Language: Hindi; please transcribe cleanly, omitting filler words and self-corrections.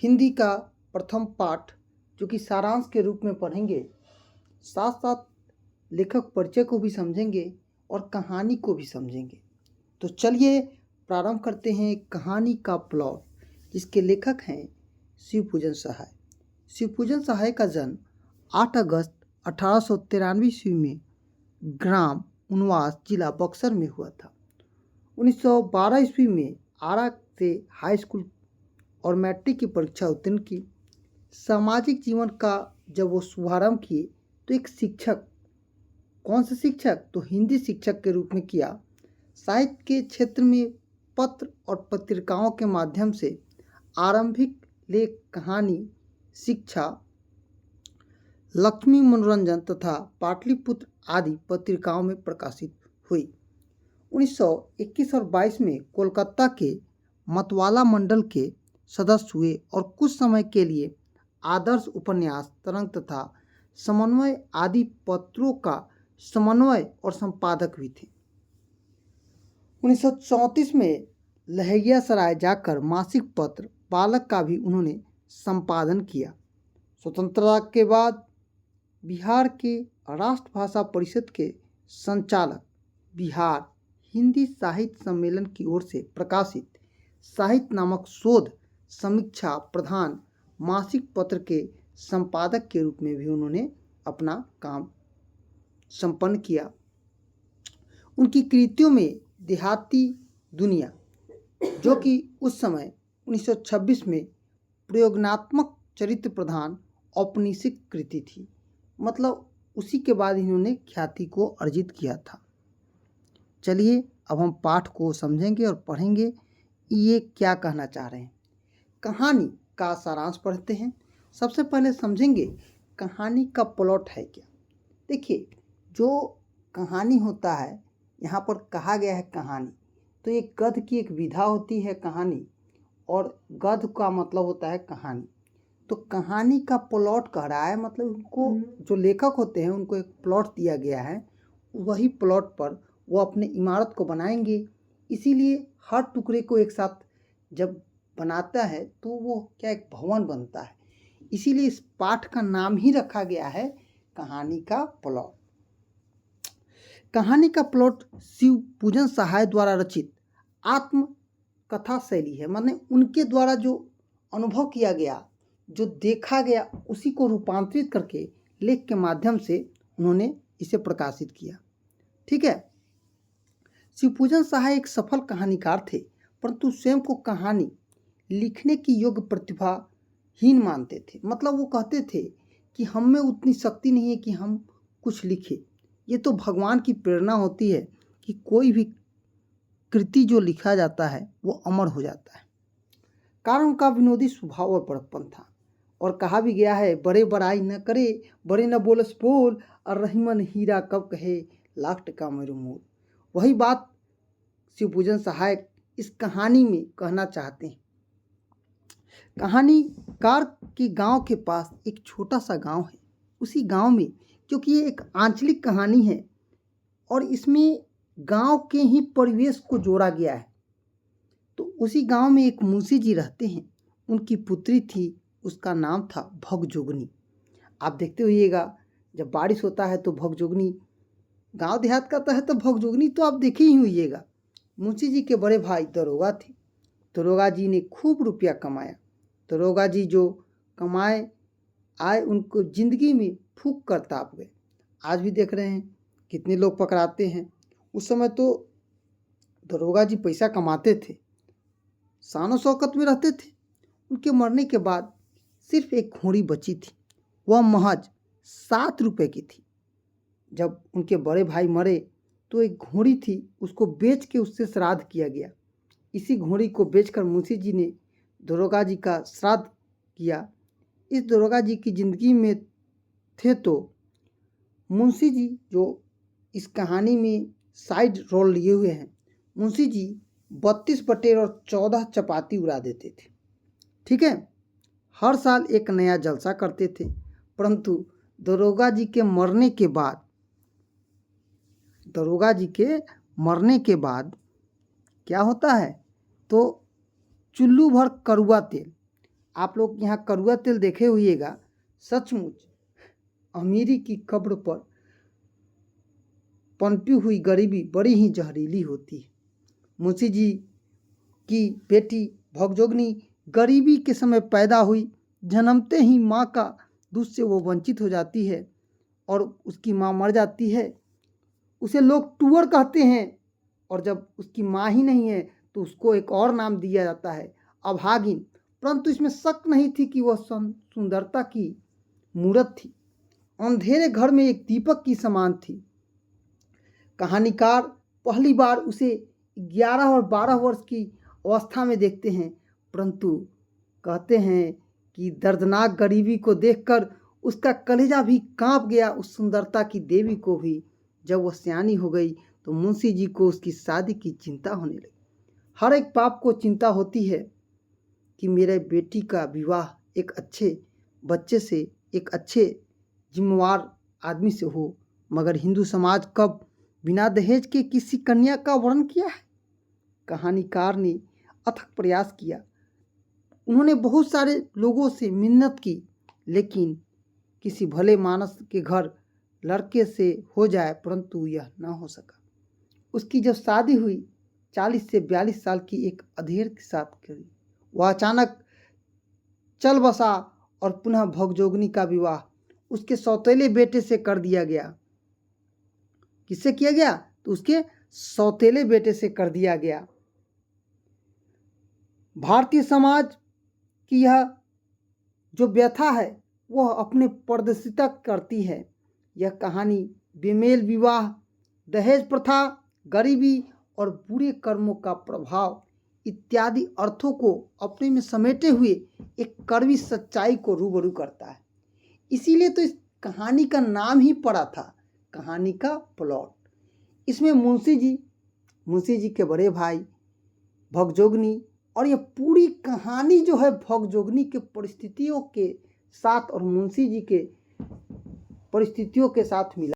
हिंदी का प्रथम पाठ जो कि सारांश के रूप में पढ़ेंगे, साथ साथ लेखक परिचय को भी समझेंगे और कहानी को भी समझेंगे। तो चलिए प्रारंभ करते हैं कहानी का प्लॉट, जिसके लेखक हैं शिवपूजन सहाय। शिवपूजन सहाय का जन्म 8 अगस्त 1893 ईस्वी में ग्राम उनवास जिला बक्सर में हुआ था। 1912 ईस्वी में आरा से हाई स्कूल और मैट्रिक की परीक्षा उत्तीर्ण की। सामाजिक जीवन का जब वो शुभारंभ किए तो एक शिक्षक, कौन से शिक्षक, तो हिंदी शिक्षक के रूप में किया। साहित्य के क्षेत्र में पत्र और पत्रिकाओं के माध्यम से आरंभिक लेख, कहानी, शिक्षा, लक्ष्मी मनोरंजन तथा पाटलिपुत्र आदि पत्रिकाओं में प्रकाशित हुई। 1921 और 22 में कोलकाता के मतवाला मंडल के सदस्य हुए और कुछ समय के लिए आदर्श उपन्यास, तरंग तथा समन्वय आदि पत्रों का समन्वय और संपादक भी थे। 1934 में लहरिया सराय जाकर मासिक पत्र बालक का भी उन्होंने संपादन किया। स्वतंत्रता के बाद बिहार के राष्ट्रभाषा परिषद के संचालक, बिहार हिंदी साहित्य सम्मेलन की ओर से प्रकाशित साहित्य नामक शोध समीक्षा प्रधान मासिक पत्र के संपादक के रूप में भी उन्होंने अपना काम संपन्न किया। उनकी कृतियों में देहाती दुनिया, जो कि उस समय 1926 में प्रयोगात्मक चरित्र प्रधान औपनिवेशिक कृति थी, मतलब उसी के बाद इन्होंने ख्याति को अर्जित किया था। चलिए अब हम पाठ को समझेंगे और पढ़ेंगे ये क्या कहना चाह रहे हैं। कहानी का सारांश पढ़ते हैं। सबसे पहले समझेंगे कहानी का प्लॉट है क्या। देखिए, जो कहानी होता है, यहाँ पर कहा गया है कहानी, तो एक गद्य की एक विधा होती है कहानी, और गद्य का मतलब होता है कहानी। तो कहानी का प्लॉट कह रहा है, मतलब उनको जो लेखक होते हैं उनको एक प्लॉट दिया गया है, वही प्लॉट पर वो अपने इमारत को बनाएंगे। इसीलिए हर टुकड़े को एक साथ जब बनाता है तो वो क्या एक भवन बनता है। इसीलिए इस पाठ का नाम ही रखा गया है कहानी का प्लॉट। कहानी का प्लॉट शिवपूजन सहाय द्वारा रचित आत्म कथा शैली है, माने उनके द्वारा जो अनुभव किया गया, जो देखा गया, उसी को रूपांतरित करके लेख के माध्यम से उन्होंने इसे प्रकाशित किया। ठीक है। शिवपूजन सहाय एक सफल कहानीकार थे, परंतु स्वयं को कहानी लिखने की योग्य प्रतिभाहीन मानते थे। मतलब वो कहते थे कि हम में उतनी शक्ति नहीं है कि हम कुछ लिखें। ये तो भगवान की प्रेरणा होती है कि कोई भी कृति जो लिखा जाता है वो अमर हो जाता है। कारण उनका विनोदी स्वभाव और बड़प्पन था। और कहा भी गया है, बड़े बड़ाई न करे, बड़े न बोलस बोल, और रहीमन हीरा कब कहे, लाख टका मेरू मोल। वही बात शिवपूजन सहाय इस कहानी में कहना चाहते हैं। कहानीकार के गांव के पास एक छोटा सा गांव है। उसी गांव में, क्योंकि ये एक आंचलिक कहानी है और इसमें गांव के ही परिवेश को जोड़ा गया है, तो उसी गांव में एक मुंशी जी रहते हैं। उनकी पुत्री थी, उसका नाम था भगजोगनी। आप देखते होइएगा, जब बारिश होता है तो भगजोगनी, गांव देहात का है तो भगजोगनी तो आप देखे ही होइएगा। मुंशी जी के बड़े भाई दरोगा थे। दरोगा जी ने खूब रुपया कमाया। दरोगा जी जो कमाए आए, उनको जिंदगी में फूंक कर ताप गए। आज भी देख रहे हैं कितने लोग पकड़ाते हैं। उस समय तो दरोगा जी पैसा कमाते थे, शान शौकत में रहते थे। उनके मरने के बाद सिर्फ एक घोड़ी बची थी, वह महज 7 रुपये की थी। जब उनके बड़े भाई मरे तो एक घोड़ी थी, उसको बेच के उससे श्राद्ध किया गया। इसी घोड़ी को बेचकर मुंशी जी ने दरोगा जी का श्राद्ध किया। इस दरोगा जी की ज़िंदगी में थे तो मुंशी जी, जो इस कहानी में साइड रोल लिए हुए हैं, मुंशी जी 32 बटेर और 14 चपाती उड़ा देते थे। ठीक है। हर साल एक नया जलसा करते थे। परंतु दरोगा जी के मरने के बाद क्या होता है, तो चुल्लू भर कड़वा तेल, आप लोग यहाँ कड़वा तेल देखे होइएगा। सचमुच अमीरी की कब्र पर पनपी हुई गरीबी बड़ी ही जहरीली होती है। मुंशी जी की बेटी भगजोगनी गरीबी के समय पैदा हुई। जन्मते ही माँ का दूध से वो वंचित हो जाती है और उसकी माँ मर जाती है। उसे लोग टूअर कहते हैं और जब उसकी माँ ही नहीं है तो उसको एक और नाम दिया जाता है, अभागिन। परंतु इसमें शक नहीं थी कि वह सुंदरता की मूरत थी। अंधेरे घर में एक दीपक की समान थी। कहानीकार पहली बार उसे 11 और 12 वर्ष की अवस्था में देखते हैं, परंतु कहते हैं कि दर्दनाक गरीबी को देखकर उसका कलेजा भी कांप गया। उस सुंदरता की देवी को भी जब वह सयानी हो गई तो मुंशी जी को उसकी शादी की चिंता होने लगी। हर एक बाप को चिंता होती है कि मेरे बेटी का विवाह एक अच्छे बच्चे से, एक अच्छे जिम्मेवार आदमी से हो, मगर हिंदू समाज कब बिना दहेज के किसी कन्या का वर्ण किया है? कहानीकार ने अथक प्रयास किया। उन्होंने बहुत सारे लोगों से मिन्नत की, लेकिन किसी भले मानस के घर लड़के से हो जाए, परंतु यह न हो सका। उसकी जब शादी हुई 40 से 42 साल की एक अधेड़ के साथ करी। वह अचानक चल बसा और पुनः भगजोगनी का विवाह उसके सौतेले बेटे से कर दिया गया। किससे किया गया? तो उसके सौतेले बेटे से कर दिया गया। भारतीय समाज की यह जो व्यथा है वह अपने प्रदर्शिता करती है। यह कहानी बेमेल विवाह, दहेज प्रथा, गरीबी और बुरे कर्मों का प्रभाव इत्यादि अर्थों को अपने में समेटे हुए एक कड़वी सच्चाई को रूबरू करता है। इसीलिए तो इस कहानी का नाम ही पड़ा था, कहानी का प्लॉट। इसमें मुंशी जी के बड़े भाई भगजोगनी और ये पूरी कहानी जो है भगजोगनी के परिस्थितियों के साथ और मुंशी जी के परिस्थितियों के साथ मिला।